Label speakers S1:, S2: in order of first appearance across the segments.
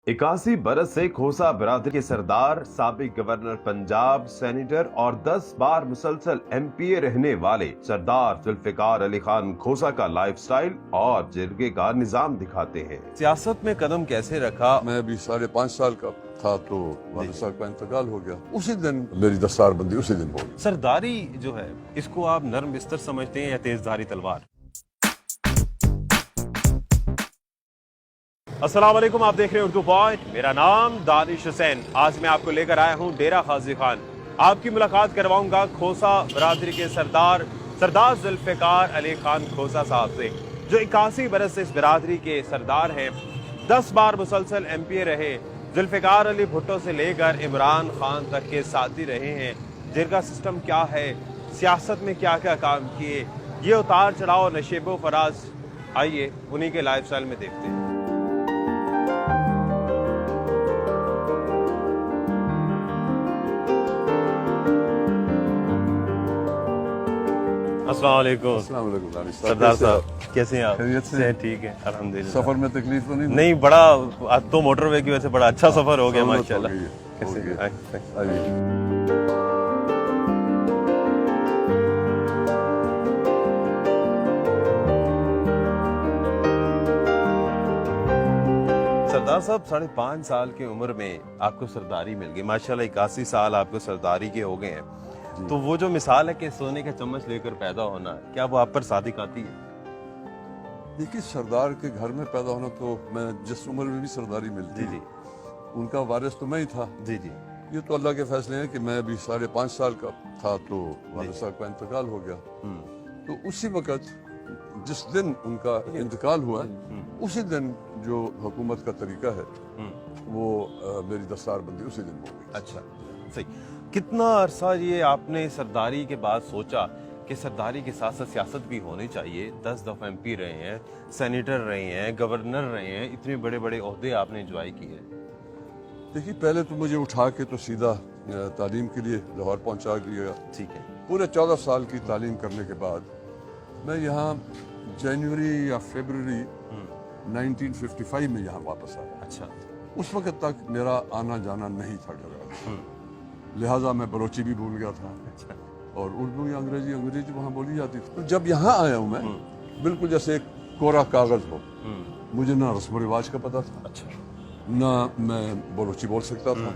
S1: 81 बरस से खोसा बरादरी के सरदार, साबिक गवर्नर पंजाब, सेनेटर और 10 बार मुसलसल एमपीए रहने वाले सरदार जुल्फिकार अली खान खोसा का लाइफस्टाइल और जिरगे का निजाम दिखाते हैं। सियासत में कदम कैसे रखा?
S2: मैं अभी 5.5 साल का था तो वालिद साहब का इंतकाल हो गया। उसी दिन मेरी दस्तारबंदी उसी दिन हो गई।
S1: सरदारी जो है, इसको आप नरम बिस्तर समझते हैं या तेजधारी तलवार? अस्सलाम वालेकुम, आप देख रहे हैं उर्दू पॉइंट। मेरा नाम दानिश हुसैन। आज मैं आपको लेकर आया हूं डेरा गाजी खान। आपकी मुलाकात करवाऊंगा खोसा बरादरी के सरदार जुल्फिकार अली खान खोसा साहब से, जो 81 बरस से इस बरादरी के सरदार हैं। 10 बार मुसलसल एमपीए रहे। जुल्फिकार अली भुट्टो से लेकर इमरान खान तक के साथी रहे हैं। जिरगा सिस्टम क्या है, सियासत में क्या क्या काम किए, ये उतार चढ़ाव नशेबो फराज, आइए उन्हीं के लाइफ स्टाइल में देखते हैं। अस्सलाम वालेकुम सरदार साहब, कैसे हैं आप?
S2: खैरियत से?
S1: ठीक है अल्हम्दुलिल्लाह।
S2: सफर में तकलीफ तो नहीं?
S1: नहीं, बड़ा आज तो मोटरवे की वजह से बड़ा अच्छा सफर हो गया माशाल्लाह।
S2: हो गया।
S1: आइए। सरदार साहब, 5.5 साल की उम्र में आपको सरदारी मिल गई माशाल्लाह। 81 साल आपको सरदारी के हो गए हैं, तो वो जो मिसाल है कि सोने का चम्मच लेकर पैदा होना, क्या वो आप पर सादिक आती है?
S2: देखिए, सरदार के घर में पैदा होना, तो मैं जिस उम्र में भी सरदारी मिलती
S1: जी,
S2: उनका वारिस तो मैं ही था।
S1: जी जी।
S2: ये तो अल्लाह के फैसले हैं कि मैं अभी 5.5 साल का था तो वालिद साहब का इंतकाल हो गया। तो उसी वक्त जिस दिन उनका इंतकाल हुआ, उसी दिन जो हुकूमत का तरीका है वो मेरी दस्तारबंदी उसी दिन हो गई।
S1: अच्छा, सही। कितना अरसा ये आपने सरदारी के बाद सोचा कि सरदारी के साथ साथ सियासत भी होनी चाहिए? 10 दफा एमपी रहे हैं, सेनेटर रहे हैं, गवर्नर रहे हैं, इतने बड़े बड़े ओहदे आपने एंजॉय किए।
S2: देखिए, पहले तो मुझे उठा के तो सीधा तालीम के लिए लाहौर पहुंचा दिया।
S1: ठीक है।
S2: पूरे 14 साल की तालीम करने के बाद मैं यहाँ जनवरी या फरवरी 1955 में यहाँ वापस आया।
S1: अच्छा।
S2: उस वक्त तक मेरा आना जाना नहीं था डरा, लिहाजा मैं बलोची भी भूल गया था।
S1: अच्छा।
S2: और उर्दू या अंग्रेजी वहाँ बोली जाती थी। तो जब यहाँ आया हूँ मैं, बिल्कुल जैसे एक कोरा कागज हो। मुझे ना रस्म रिवाज का पता था,
S1: अच्छा,
S2: ना मैं बलोची बोल सकता था,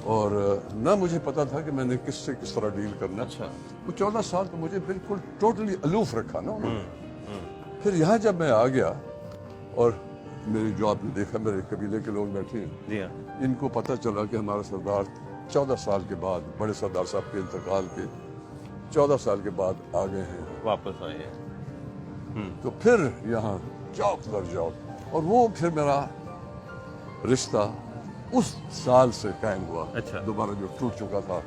S2: और ना मुझे पता था कि मैंने किससे किस तरह डील करना।
S1: अच्छा।
S2: वो 14 साल तो मुझे बिल्कुल टोटली अलूफ रखा ना उन्होंने। फिर यहाँ जब मैं आ गया और मेरी जो आपने देखा, मेरे कबीले के लोग बैठे हैं,
S1: जी हाँ।
S2: इनको पता चला कि हमारा सरदार 14 साल के बाद, बड़े सरदार साहब के इंतकाल के 14 साल के बाद आ गए हैं,
S1: वापस आए हैं।
S2: तो फिर यहाँ चौक दर चौक, और वो फिर मेरा रिश्ता उस साल से कायम हुआ।
S1: अच्छा।
S2: दोबारा जो टूट चुका था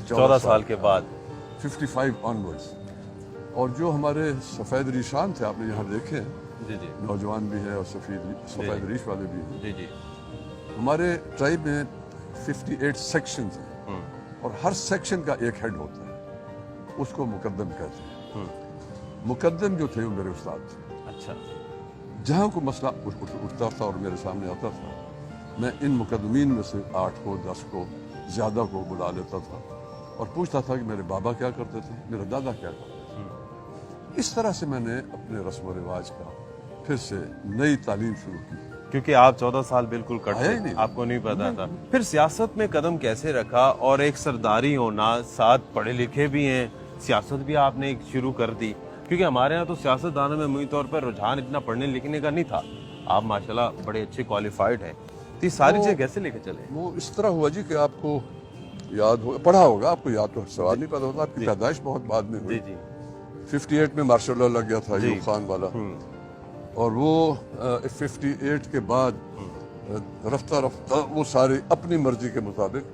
S1: 14 साल के बाद
S2: 55 ऑनवर्ड्स। और जो हमारे सफ़ेद रीशान थे, आपने यहाँ देखे हैं,
S1: जी जी
S2: नौजवान भी है और सफ़ेद रीश वाले भी हैं।
S1: जी जी।
S2: हमारे ट्राइब में 58 सेक्शंस हैं, और हर सेक्शन का एक हेड होता है, उसको मुकद्दम कहते हैं। मुकद्दम जो थे वो मेरे उस्ताद थे।
S1: अच्छा।
S2: जहाँ को मसला उठता था और मेरे सामने आता था, मैं इन मुकद्दमीन में से 8 को 10 को ज़्यादा को बुला लेता था और पूछता था कि मेरे बाबा क्या करते थे, मेरे दादा क्या करते थे। इस तरह से मैंने अपने रस्म व रिवाज का फिर से नई तालीम शुरू की,
S1: क्योंकि आप 14 साल बिल्कुल कट
S2: आया ही
S1: गए,
S2: नहीं।
S1: आपको नहीं पता था। फिर सियासत में कदम कैसे रखा? और एक सरदारी होना, साथ पढ़े लिखे भी हैं, सियासत भी आपने एक शुरू कर दी, क्योंकि हमारे यहाँ तो सियासतदानों में मुझे तौर पर रुझान इतना पढ़ने लिखने का नहीं था। आप माशाल्लाह बड़े अच्छे क्वालिफाइड हैं, तो ये सारी चीजें कैसे लेके चले?
S2: वो इस तरह हुआ जी कि आपको याद हो, पढ़ा होगा, आपको याद तो सवाल नहीं पता होता, आपकी पैदाइश बहुत बाद में हुई।
S1: जी।
S2: 58 में मार्शल लॉ लग गया था अयूब खान वाला, और वो 58 के बाद रफ्ता रफ्ता वो सारे अपनी मर्जी के मुताबिक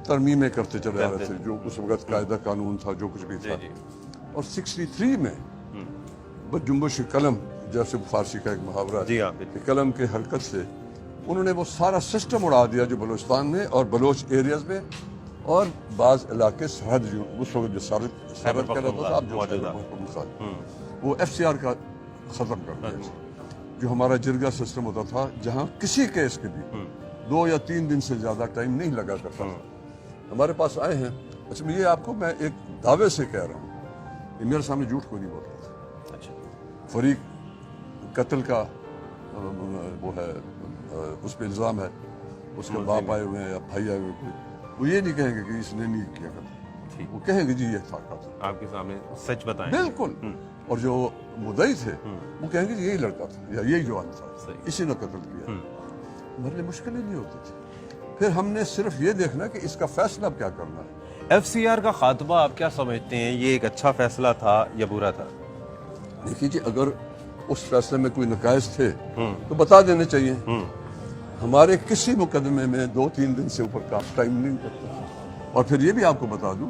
S2: तरमीमें करते चले आ रहे थे, जो उस वक्त कायदा कानून था, जो कुछ भी था। और 63 में जुम्बश कलम, जैसे फारसी का एक मुहावरा
S1: जी हाँ,
S2: है, कलम के हरकत से उन्होंने वो सारा सिस्टम उड़ा दिया जो बलूचिस्तान में और बलोच एरियाज में और बाज इलाके सरहद, जो उस वक्त जो सरहद कहलाता था, अब जो वो FCR का खत्म कर दिया। जो हमारा जिरगा सिस्टम होता था, जहां किसी केस के भी 2 या 3 दिन से ज्यादा टाइम नहीं लगा करता था, हमारे पास आए हैं। अच्छा, ये आपको मैं एक दावे से कह रहा हूँ, ये मेरे सामने झूठ कोई नहीं बोल रहा था।
S1: अच्छा,
S2: फरीक कत्ल का वो है, उस पर इल्ज़ाम है, उसके बाप आए हुए हैं या भाई आए हुए हैं, वो ये नहीं कहेंगे कि इसने नहीं किया कत्ल, वो कहेंगे जी ये था कत्ल,
S1: आपके सामने सच बताएं।
S2: बिल्कुल। और जो मुद्दई थे वो कहेंगे यही लड़का था या यही जवान था, इसी ने कत्ल किया। हमारे लिए मुश्किल ही नहीं होती थी। फिर हमने सिर्फ ये देखना कि इसका फैसला क्या करना है।
S1: FCR का खात्मा आप क्या समझते हैं, ये एक अच्छा फैसला था या बुरा था?
S2: देखिए जी, अगर उस फैसले में कोई नकायज थे तो बता देने चाहिए। हमारे किसी मुकदमे में 2-3 दिन से ऊपर का टाइम नहीं लगता। और फिर ये भी आपको बता दूं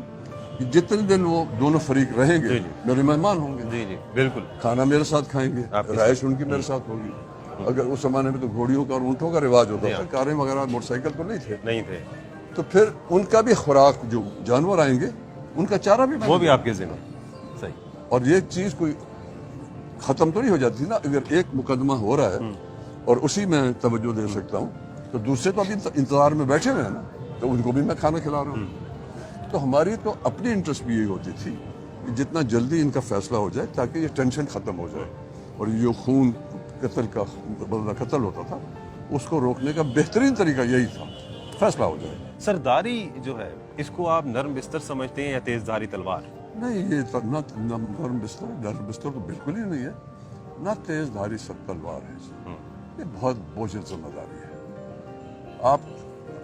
S2: कि जितने दिन वो दोनों फरीक रहेंगे मेरे मेहमान होंगे।
S1: जी जी बिल्कुल।
S2: खाना मेरे साथ खाएंगे, रहायश उनकी मेरे साथ होगी। अगर उस जमाने में तो घोड़ियों का और ऊँटों का रिवाज होता था, कारें वगैरह मोटरसाइकिल तो नहीं थे। तो फिर उनका भी खुराक, जो जानवर आएंगे उनका चारा भी
S1: वो भी आपके जिम्मे। सही।
S2: और ये चीज कोई खत्म तो नहीं हो जाती ना। अगर एक मुकदमा हो रहा है और उसी में तवज्जो दे सकता हूँ, तो दूसरे तो अभी इंतजार में बैठे हुए हैं ना, तो उनको भी मैं खाना खिला रहा हूँ। तो हमारी तो अपनी इंटरेस्ट भी यही होती थी कि जितना जल्दी इनका फैसला हो जाए ताकि ये टेंशन खत्म हो जाए। और ये जो खून कत्ल होता था उसको रोकने का बेहतरीन तरीका यही था, फैसला हो जाए।
S1: सरदारी जो है, इसको आप नरम बिस्तर समझते हैं या तेजधारी तलवार?
S2: नहीं, ये नरम बिस्तर तो बिल्कुल ही नहीं है, ना तेजधारी सब तलवार है। ये बहुत बोझिल जिम्मेदारी है। आप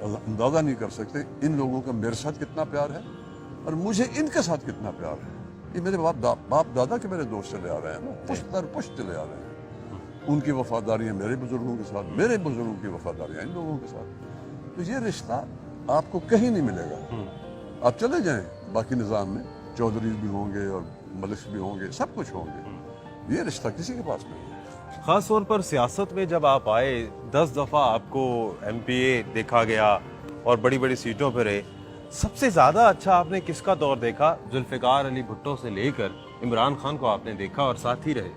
S2: अंदाजा नहीं कर सकते इन लोगों का मेरे साथ कितना प्यार है और मुझे इनके साथ कितना प्यार है। ये मेरे बाप दादा के मेरे दोस्त चले आ रहे हैं ना, पुश्त दर पुश्त चले आ रहे हैं। उनकी वफादारियां मेरे बुजुर्गों के साथ, मेरे बुजुर्गों की वफादारियां इन लोगों के साथ। तो ये रिश्ता आपको कहीं नहीं मिलेगा। आप चले जाएं बाकी निज़ाम में, चौधरी भी होंगे और मलिक भी होंगे, सब कुछ होंगे, ये रिश्ता किसी के पास नहीं है।
S1: खास तौर पर सियासत में जब आप आए, 10 दफा आपको MPA देखा गया और बड़ी बड़ी सीटों पर रहे, सबसे ज्यादा अच्छा आपने किसका दौर देखा? जुल्फिकार अली भुट्टो से लेकर इमरान खान को आपने देखा और साथ ही रहे।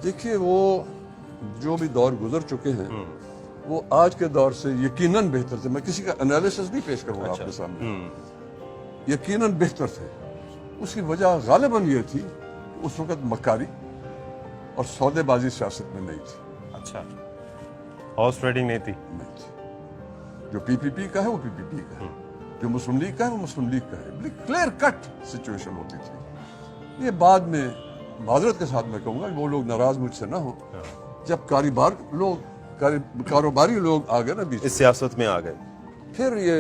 S2: देखिए, वो जो भी दौर गुजर चुके हैं वो आज के दौर से यकीनन बेहतर थे। मैं किसी का एनालिसिस नहीं पेश करूंगा आपके सामने, यकीनन बेहतर थे। उसकी वजह गालिबन ये थी कि उस वक्त मक्कारी और सौदेबाजी सियासत में नहीं थी।
S1: अच्छा, हॉर्स ट्रेडिंग नहीं थी।
S2: जो PPP का है वो PPP का है, जो मुस्लिम लीग का है वो मुस्लिम लीग का है। क्लियर कट सिचुएशन होती थी। ये बाद में माजरत के साथ मैं कहूँगा वो लोग नाराज मुझसे ना हो, जब कारोबारी लोग आ गए ना बीच,
S1: इस सियासत में आ गए,
S2: फिर ये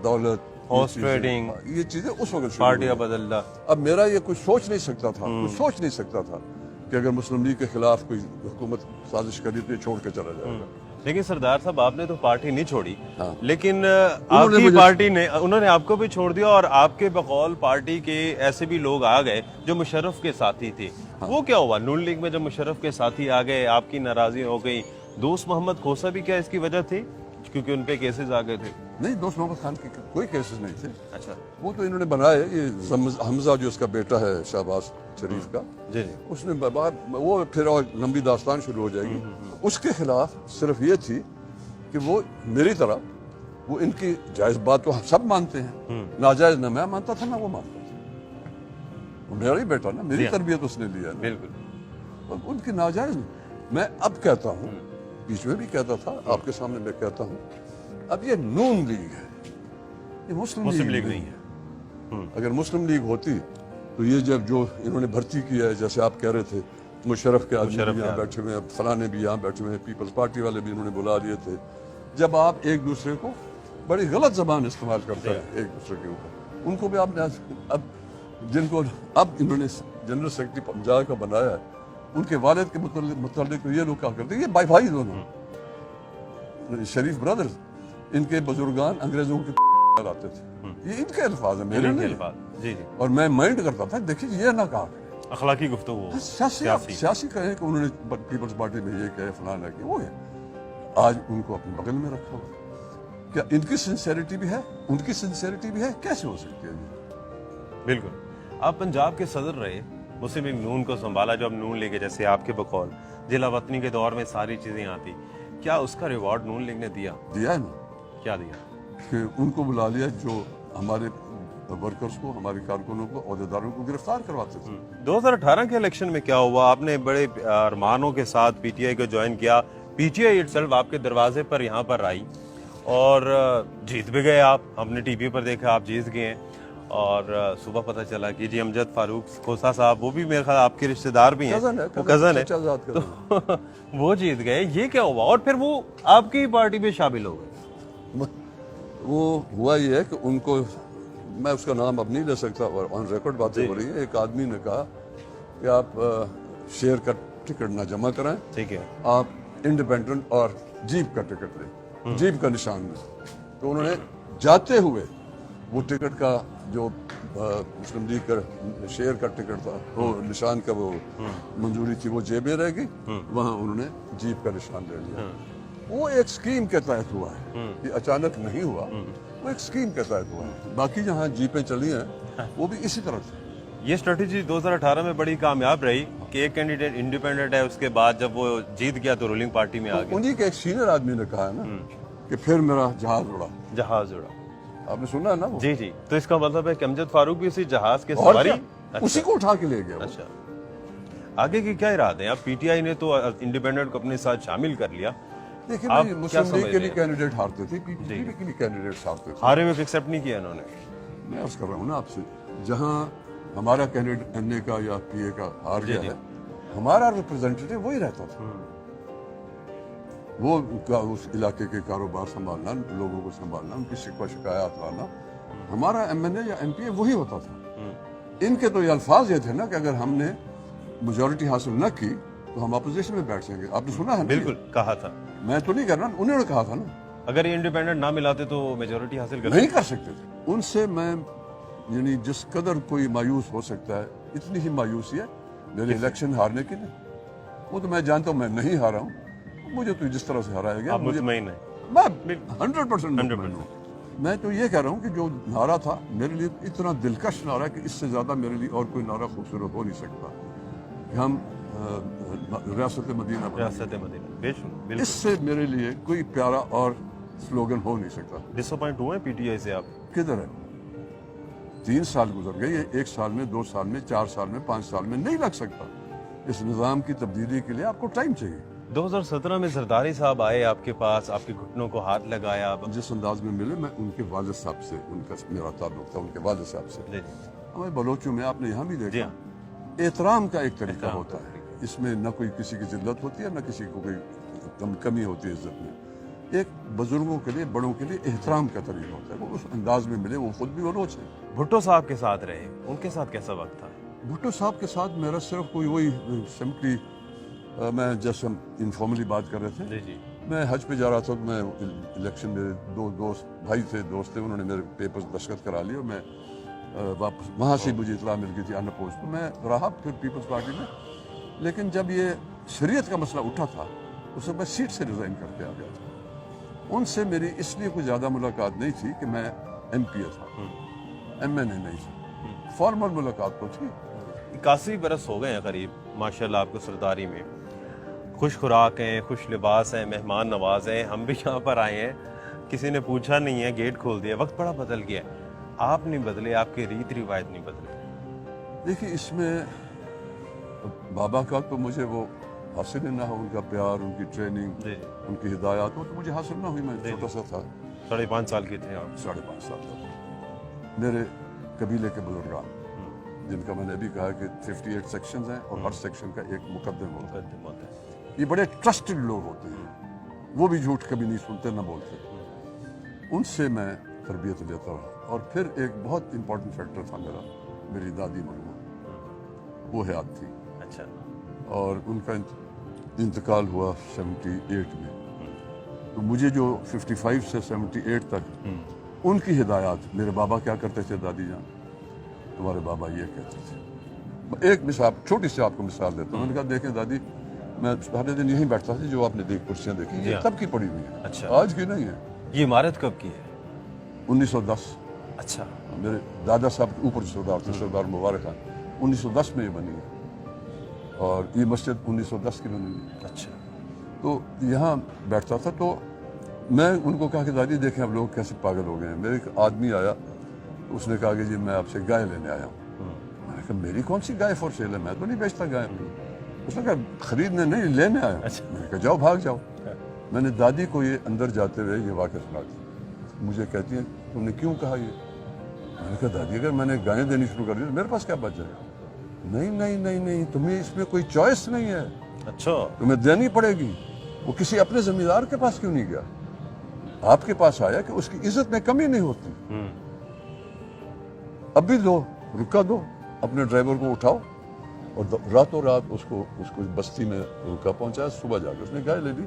S2: दौलत,
S1: हॉर्स ट्रेडिंग,
S2: ये चीजें उस वक्त
S1: पार्टियां बदलना।
S2: अब मेरा ये कुछ सोच नहीं सकता था, कि अगर मुस्लिम लीग के खिलाफ कोई हुकूमत साजिश करी तो ये छोड़ के चला जाएगा।
S1: लेकिन सरदार साहब, आपने तो पार्टी नहीं छोड़ी। लेकिन आपकी पार्टी ने, उन्होंने आपको भी छोड़ दिया और आपके बकौल पार्टी के ऐसे भी लोग आ गए जो मुशर्रफ के साथी थे। वो क्या हुआ? नून लीग में जब मुशर्रफ के साथी आ गए, आपकी नाराजगी हो गई। दोस्त मोहम्मद खोसा भी क्या इसकी वजह थी, क्योंकि उन पे केसेस आ गए थे?
S2: नहीं, दोस्त मोहम्मद खान के कोई केसेस नहीं थे।
S1: अच्छा,
S2: वो तो इन्होंने बनाए। ये हमजा जो उसका बेटा है शहबाज शरीफ का,
S1: जी,
S2: उसने वो फिर और लंबी दास्तान शुरू हो जाएगी। उसके खिलाफ सिर्फ ये थी कि वो मेरी तरह, वो इनकी जायज बात तो हम सब मानते हैं, नाजायज ना मैं मानता था ना वो मानता था। वो मेरा ही बेटा ना, मेरी तरबियत उसने लिया ना।
S1: बिल्कुल।
S2: उनकी नाजायज मैं अब कहता हूँ, बीच में भी कहता था, आपके सामने मैं कहता हूँ, अब ये नून लीग है, ये मुस्लिम लीग नहीं है। अगर मुस्लिम लीग होती तो ये जब जो इन्होंने भर्ती किया है, जैसे आप कह रहे थे, मुशर्रफ के आदमी भी यहाँ बैठे हुए हैं, फलाने भी यहाँ बैठे हुए हैं, पीपल्स पार्टी वाले भी इन्होंने बुला लिए थे। जब आप एक दूसरे को बड़ी गलत जबान इस्तेमाल करते हैं एक दूसरे के ऊपर, उनको भी आपने अब जिनको अब इन्होंने जनरल सेक्रेटरी पंजाब का बनाया है, उनके वालिद के मुतालिक ये लोग क्या करते हैं, ये भाई दोनों शरीफ ब्रदर्स, इनके बुजुर्गान अंग्रेजों के आते थे। ये इनके अल्फाज है, मेरे नहीं।
S1: जी।
S2: और मैं माइंड करता था, देखिए ये ना कहा
S1: अखलाकी गुफ्तगू,
S2: सियासी कहे कि उन्होंने पीपल्स पार्टी में ये कहे, फलाना कि वो है। आज उनको अपने बगल में रखा हुआ, क्या इनकी सिंसेरिटी भी है, उनकी सिंसेरिटी भी है? कैसे हो सकती है?
S1: बिल्कुल। आप पंजाब के सदर रहे, मुस्लिम लीग नून को संभाला, जो अब नून लीग है, जैसे आपके बकौल जिला वतनी के दौर में सारी चीज़ें आती, क्या उसका रिवॉर्ड नून लीग ने दिया?
S2: दिया है ना,
S1: क्या दिया?
S2: कि उनको बुला लिया जो हमारे वर्कर्स को, हमारे कारकुनों को, अहदेदारों को गिरफ्तार करवाते थे।
S1: 2018 के इलेक्शन में क्या हुआ? आपने बड़े अरमानों के साथ पीटीआई को ज्वाइन किया, पीटीआई इटसेल्फ आपके दरवाजे पर यहाँ पर आई और जीत भी गए आप। हमने टीवी पर देखा आप जीत गए हैं और सुबह पता चला कि जी अमजद फारूक खोसा साहब, वो भी मेरे ख्याल आपके रिश्तेदार भी हैं, वो कज़न है, तो वो जीत गए। ये क्या हुआ? और फिर वो आपकी पार्टी में शामिल हो गए?
S2: वो हुआ ये है कि उनको, मैं उसका नाम अब नहीं ले सकता और ऑन रिकॉर्ड बातें हो रही है, एक आदमी ने कहा कि आप शेयर का टिकट ना जमा कराएं,
S1: ठीक है,
S2: आप इंडिपेंडेंट और जीप का टिकट लें, जीप का निशान लें। तो उन्होंने जाते हुए वो टिकट का जो मुस्लिम लीग का शेयर का टिकट था, वो निशान का वो मंजूरी थी, वो जेब में रह गई, वहाँ उन्होंने जीप का निशान ले लिया। वो एक स्कीम के तहत हुआ है, ये अचानक नहीं हुआ, वो एक स्कीम के तहत हुआ है। बाकी जहाँ जीपें चली हैं वो भी इसी तरह से।
S1: ये स्ट्रेटेजी 2018 में बड़ी कामयाब रही कि एक कैंडिडेट इंडिपेंडेंट है, उसके बाद जब वो जीत गया तो रूलिंग पार्टी में आ गया।
S2: उन्हीं के एक सीनियर आदमी ने कहा है ना कि फिर मेरा जहाज उड़ा।
S1: जहाज उड़ा,
S2: आपने सुना है ना वो?
S1: जी जी। तो इसका मतलब है कि अमजद फारूक भी उसी जहाज के
S2: और
S1: सवारी?
S2: क्या? उसी को उठा के ले गया वो।
S1: अच्छा, आगे की क्या इरादे हैं? अब पीटीआई ने तो इंडिपेंडेंट को अपने साथ शामिल कर लिया।
S2: देखिए
S1: आप
S2: भाई,
S1: क्या
S2: मुस्लिम लीग
S1: समझ
S2: के
S1: रहे
S2: लिए
S1: हैं?
S2: कैंडिडेट हारते थे, पीपीपी के लिए कैंडिडेट हारते थे।
S1: हारे हुए एक्सेप्ट नहीं किया इन्होंने।
S2: मैं अर्ज कर रहा हूँ ना आपसे, जहाँ हमारा कैंडिडेट एनए का या पीए का हार गया है, हमारा रिप्रेजेंटेटिव वही रहता था। वो उस इलाके के कारोबार संभालना, लोगों को संभालना, उनकी शिकवा शिकायत लाना, हमारा एमएनए या एमपीए वही होता था। इनके तो ये अल्फाज ये थे ना कि अगर हमने मेजोरिटी हासिल न की तो हम अपोजिशन में बैठ जाएंगे। आपने सुना है ना?
S1: बिल्कुल कहा था।
S2: मैं तो नहीं कर रहा, उन्होंने कहा था ना,
S1: अगर ये इंडिपेंडेंट ना मिलाते तो मेजोरिटी हासिल कर
S2: नहीं कर सकते थे। उनसे मैं, यानी जिस कदर कोई मायूस हो सकता है, इतनी ही मायूसी है मेरे इलेक्शन हारने की नहीं। वो तो मैं जानता हूँ मैं नहीं हारा हूँ, मुझे तो जिस तरह से हराया गया, मुझे
S1: मुतमईन है।
S2: मैं 100% मुतमईन हूँ। मैं तो ये कह रहा हूँ कि जो नारा था मेरे लिए इतना दिलकश नारा कि इससे ज्यादा मेरे लिए और कोई नारा खूबसूरत हो नहीं सकता कि हम रियासत मदीना बनेंगे।
S1: रियासत मदीना, बिल्कुल।
S2: इससे मेरे लिए कोई प्यारा और स्लोगन हो नहीं सकता।
S1: डिसअपॉइंट हुए पीटीआई से आप?
S2: किधर है? 3 साल गुजर गए, 1 साल में, 2 साल में, 4 साल में, 5 साल में नहीं लग सकता। इस निज़ाम की तब्दीली के लिए आपको टाइम चाहिए।
S1: 2017 में जरदारी साहब आए आपके पास, आपके घुटनों को हाथ लगाया।
S2: जिस अंदाज में मिले, मैं उनके वालिद साहब से, उनका मेरा ताल्लुक था उनके वालिद साहब से। हमें बलोचों में, आपने यहाँ भी देखा, एहतराम का एक तरीका होता है, इसमें न कोई किसी की जिल्लत होती है, न किसी को कोई कमी होती है इज्जत में। एक बुजुर्गों के लिए, बड़ों के लिए एहतराम का तरीका होता है। वो उस अंदाज में मिले, वो खुद भी बलोच है।
S1: भुट्टो साहब के साथ रहे, उनके साथ कैसा वक्त था?
S2: भुट्टो साहब के साथ मेरा सिर्फ कोई वही सिंपली, मैं जैसे हम इनफॉर्मली बात कर रहे थे,
S1: जी।
S2: मैं हज पे जा रहा था, तो मैं इलेक्शन में 2 दोस्त भाई थे, दोस्त थे, उन्होंने मेरे पेपर्स दस्तखत करा लिए और मैं वापस वहाँ से मुझे इतला मिल गई थी अनअपोज्ड, तो मैं रहा फिर पीपल्स पार्टी में। लेकिन जब ये शरीयत का मसला उठा था, उस समय मैं सीट से रिजाइन करके आ गया था। उनसे मेरी इसलिए कोई ज़्यादा मुलाकात नहीं थी कि मैं एमपीए था, एमएनए नहीं था। फॉर्मल मुलाकात तो थी।
S1: 81 बरस हो गए हैं करीब माशाल्लाह आपको सरदारी में। खुश खुराक हैं, खुश लिबास हैं, मेहमान नवाज हैं। हम भी यहाँ पर आए हैं, किसी ने पूछा नहीं है, गेट खोल दिया। वक्त बड़ा बदल गया है, आप नहीं बदले, आपके रीत रिवायत नहीं बदले।
S2: देखिए, इसमें बाबा का तो मुझे वो हासिल ना हो, उनका प्यार, उनकी ट्रेनिंग, उनकी हिदायत, वो तो मुझे हासिल ना हुई। मैं छोटा सा था,
S1: 5.5 साल के थे आप।
S2: 5.5 साल का। मेरे कबीले के बुजुर्ग, जिनका मैंने अभी कहा कि 58 सेक्शंस हैं और हर सेक्शन का एक मुकद्दम होता है। ये बड़े ट्रस्टेड लोग होते हैं, वो भी झूठ कभी नहीं सुनते ना बोलते। उनसे मैं तरबियत लेता रहा। और फिर एक बहुत इंपॉर्टेंट फैक्टर था मेरा, मेरी दादी मरमा, वो हयात थी।
S1: अच्छा।
S2: और उनका इंतकाल हुआ 78 में। तो मुझे जो 55 से 78 तक उनकी हिदायत, मेरे बाबा क्या करते थे, दादी जान तुम्हारे बाबा ये कहते थे। एक मिसाल, छोटी सी आपको मिसाल देता हूँ। मैंने कहा, देखें दादी, मैं सारे दिन यहीं बैठता था, जो आपने कुर्सियाँ देखी, ये तब की पड़ी हुई है।
S1: अच्छा।
S2: आज की नहीं है।
S1: ये इमारत कब की है?
S2: 1910।
S1: अच्छा।
S2: मेरे दादा साहब के ऊपर सरदार थे, सरदार मुबारक खान, 1910 में ये बनी है। اور یہ مسجد 1910 کی بنی ہوئی.
S1: اچھا.
S2: تو یہاں بیٹھتا تھا. تو میں ان کو کہا کہ دادی دیکھیں اب لوگ کیسے پاگل ہو گئے ہیں. میرے ایک آدمی آیا, اس نے کہا کہ جی میں آپ سے گائے لینے آیا ہوں. میں نے کہا میری کون سی گائے فور سیل ہے, میں تو نہیں بیچتا گائے. اس نے کہا خریدنے نہیں, لینے آیا. میں نے کہا جاؤ بھاگ جاؤ. میں نے دادی کو یہ اندر جاتے ہوئے یہ واقعہ سنا دیا. مجھے کہتی ہیں تم نے کیوں کہا یہ؟ میں نے کہا دادی اگر میں نے گائیں دینی شروع کر دی تو میرے پاس کیا بچ جائے گا؟ نہیں نہیں نہیں نہیں, تمہیں اس میں کوئی چوائس نہیں ہے,
S1: اچھا.
S2: تمہیں دینی پڑے گی. وہ کسی اپنے زمیندار کے پاس کیوں نہیں گیا, آپ کے پاس آیا کہ اس کی عزت میں کمی نہیں ہوتی. اب بھی دو, رکا دو, اپنے ڈرائیور کو اٹھاؤ اور راتوں رات اس کو بستی میں رکا پہنچایا. صبح جا کے اس نے گائے لے لی.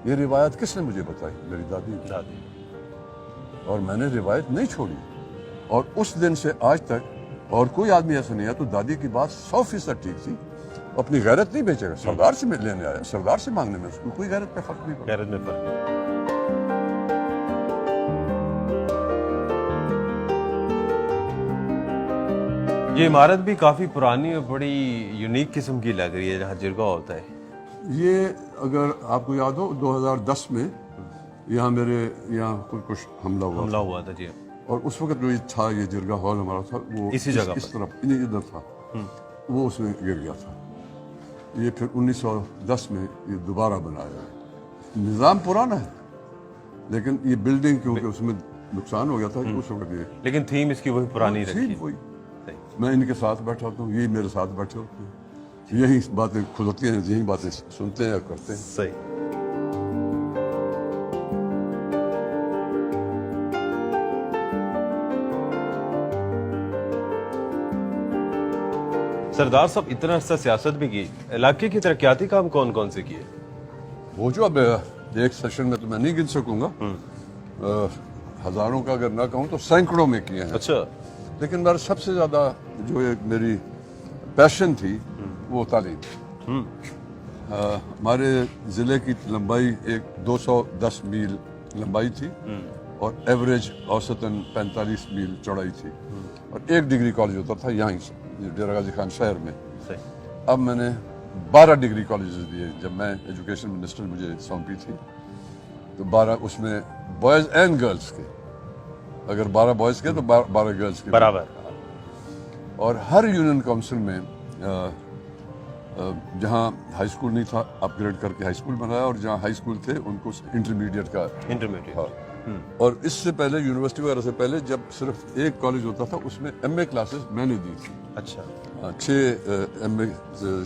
S2: یہ روایت کس نے مجھے بتائی؟ میری دادی. اور میں نے روایت نہیں چھوڑی. اور اس دن سے آج تک اور کوئی آدمی ایسا نہیں ہے. تو دادی کی بات 100% ٹھیک تھی. اپنی غیرت نہیں بیچے گا. سردار سے لینے آیا, سردار سے مانگنے میں اس کو کوئی غیرت پہ فرق نہیں پڑا.
S1: غیرت میں فرق نہیں. یہ عمارت بھی کافی پرانی اور بڑی یونیک قسم کی لگ رہی ہے جہاں جرگہ ہوتا ہے. یہ
S2: اگر آپ کو یاد ہو 2010 میں یہاں کچھ حملہ
S1: ہوا تھا. جی.
S2: اور اس وقت جو تھا یہ جرگہ ہال ہمارا تھا, وہ
S1: اسی جگہ
S2: اس طرف ادھر تھا, وہ اس میں گر گیا تھا. یہ پھر 1910 میں یہ دوبارہ بنایا ہے. نظام پرانا ہے لیکن یہ بلڈنگ کیونکہ اس میں نقصان ہو گیا تھا اس وقت. یہ
S1: لیکن تھیم اس کی وہی پرانی رہی.
S2: میں ان کے ساتھ بیٹھا ہوتا ہوں, یہی میرے ساتھ بیٹھے ہوتے ہیں, یہی باتیں کھلتی ہیں, یہی باتیں سنتے ہیں اور کرتے ہیں.
S1: صحیح. سردار صاحب اتنا عرصہ سیاست بھی کی, علاقے کی ترقیاتی کام کون کون سے کیے؟
S2: وہ جو اب ایک سیشن میں تو میں نہیں گن سکوں گا, ہزاروں کا اگر نہ کہوں تو سینکڑوں میں کیے ہیں.
S1: اچھا.
S2: لیکن میرا سب سے زیادہ جو ایک میری پیشن تھی وہ تعلیم. ہمارے ضلع کی لمبائی ایک 210 میل لمبائی تھی اور ایوریج اوسطاً 45 میل چوڑائی تھی, اور 1 ڈگری کالج ہوتا تھا یہیں سے ڈیرہ غازی خان شہر میں. اب میں نے 12 ڈگری کالجز دیے. جب میں ایجوکیشن منسٹر مجھے سونپی تھی تو 12 اس میں بوائز اینڈ گرلز کے, اگر 12 بوائز کے تو 12 گرلز کے
S1: برابر.
S2: اور ہر یونین کونسل میں جہاں ہائی اسکول نہیں تھا اپ گریڈ کر کے ہائی اسکول بنایا, اور جہاں ہائی اسکول تھے ان کو انٹرمیڈیٹ کا. اور اس سے پہلے یونیورسٹی وغیرہ سے پہلے جب صرف ایک کالج ہوتا تھا اس میں ایم اے کلاسز میں نے دی تھی.
S1: اچھا.
S2: 6 ایم اے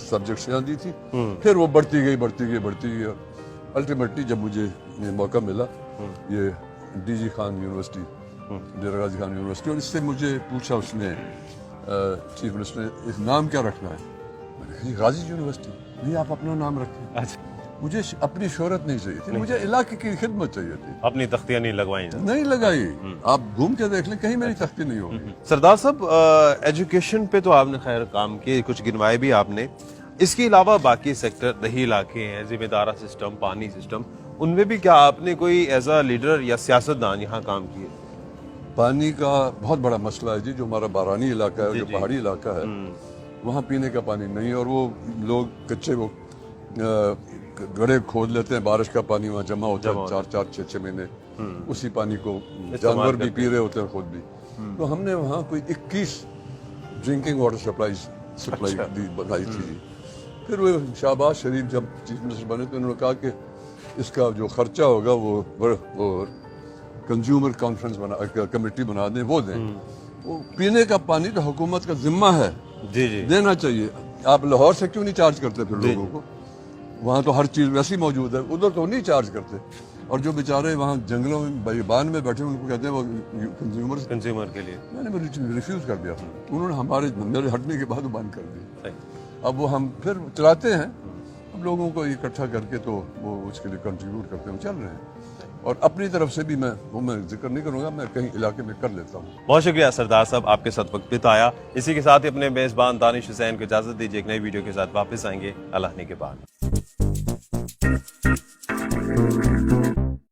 S2: سبجیکٹس یہاں دی تھی. پھر وہ بڑھتی گئی اور الٹیمیٹلی جب مجھے یہ موقع ملا یہ D G Khan university, Dera Ghazi Khan university, اور اس سے مجھے پوچھا اس نے چیف منسٹر نے اس نام کیا رکھنا ہے. میں نے کہا غازی یونیورسٹی. نہیں آپ اپنا نام رکھیں. مجھے اپنی شہرت نہیں چاہیے تھی, مجھے علاقے کی خدمت چاہیے تھی.
S1: اپنی تختیاں نہیں لگوائیں؟
S2: نہیں لگائی. آپ گھوم کے دیکھ لیں, کہیں میری تختی نہیں ہوگی.
S1: سردار صاحب ایجوکیشن پہ تو آپ نے خیر کام کیے, کچھ گنوائے بھی آپ نے. اس کے علاوہ باقی سیکٹر دیہی علاقے ہیں, ذمہ دارہ سسٹم, پانی سسٹم, ان میں بھی کیا آپ نے کوئی ایز اے لیڈر یا سیاستدان یہاں کام کیے؟
S2: پانی کا بہت بڑا مسئلہ ہے جی. جو ہمارا بارانی علاقہ ہے, جو پہاڑی علاقہ ہے, وہاں پینے کا پانی نہیں. اور وہ لوگ کچے وہ گڑھے کھود لیتے ہیں, بارش کا پانی وہاں جمع ہوتا ہے 4-6 مہینے, اسی پانی کو جانور بھی پی رہے ہوتے ہیں, خود بھی. تو ہم نے وہاں کوئی 21 ڈرنکنگ واٹر سپلائی بنائی تھی. پھر وہ شہباز شریف جب چیف منسٹر بنے تو انہوں نے کہا کہ اس کا جو خرچہ ہوگا وہ کنزیومر کانفرنس کمیٹی بنا دیں, وہ دیں. وہ پینے کا پانی تو حکومت کا ذمہ ہے, دینا چاہیے. آپ لاہور سے کیوں نہیں چارج کرتے پھر لوگوں کو؟ وہاں تو ہر چیز ویسی موجود ہے, ادھر تو نہیں چارج کرتے. اور جو بیچارے وہاں جنگلوں میں بیابان میں بیٹھے ان کو کہتے ہیں وہ کنزیومر کے لیے. میں نے ریفیوز کر دیا. انہوں نے میرے ہٹنے کے بعد وہ بند کر دی. اب وہ ہم پھر چلاتے ہیں, اب لوگوں کو اکٹھا کر کے تو وہ اس کے لیے کنٹریبیوٹ کرتے ہیں, چل رہے ہیں. اور اپنی طرف سے بھی میں ذکر نہیں کروں گا, میں کہیں علاقے میں کر لیتا ہوں.
S1: بہت شکریہ سردار صاحب, آپ کے ساتھ وقت بتایا. اسی کے ساتھ ہی اپنے میزبان دانش حسین کو اجازت دیجیے. ایک نئی ویڈیو کے ساتھ واپس آئیں گے اللہ نے کے بعد.